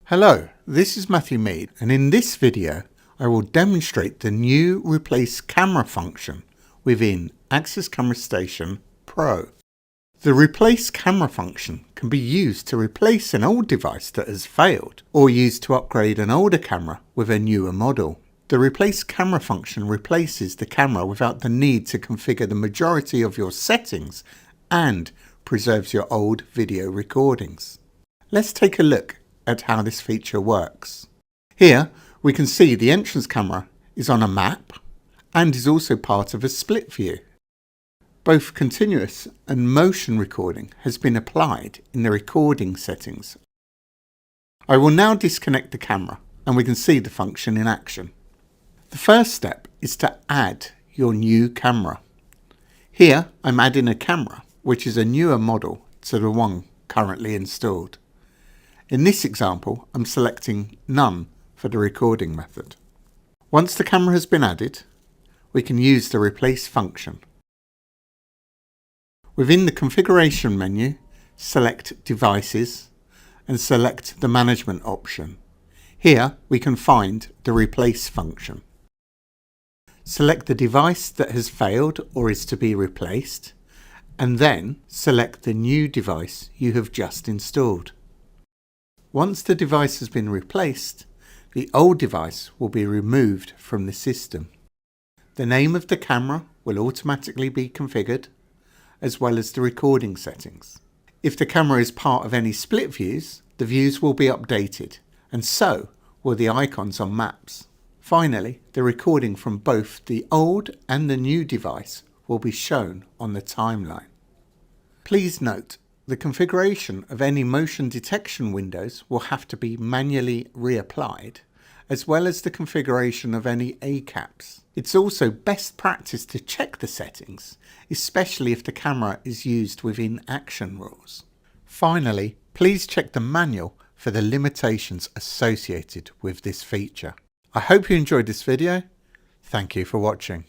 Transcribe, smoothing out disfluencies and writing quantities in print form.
Hello, this is Matthew Mead, and in this video I will demonstrate the new Replace Camera function within Axis Camera Station Pro. The Replace Camera function can be used to replace an old device that has failed, or used to upgrade an older camera with a newer model. The Replace Camera function replaces the camera without the need to configure the majority of your settings and preserves your old video recordings. Let's take a look at how this feature works. Here we can see the entrance camera is on a map and is also part of a split view. Both continuous and motion recording has been applied in the recording settings. I will now disconnect the camera and we can see the function in action. The first step is to add your new camera. Here I'm adding a camera which is a newer model to the one currently installed. In this example, I'm selecting None for the recording method. Once the camera has been added, we can use the Replace function. Within the configuration menu, select Devices and select the Management option. Here we can find the Replace function. Select the device that has failed or is to be replaced, and then select the new device you have just installed. Once the device has been replaced, the old device will be removed from the system. The name of the camera will automatically be configured, as well as the recording settings. If the camera is part of any split views, the views will be updated, and so will the icons on maps. Finally, the recording from both the old and the new device will be shown on the timeline. Please note, the configuration of any motion detection windows will have to be manually reapplied, as well as the configuration of any ACAPs. It's also best practice to check the settings, especially if the camera is used within action rules. Finally, please check the manual for the limitations associated with this feature. I hope you enjoyed this video. Thank you for watching.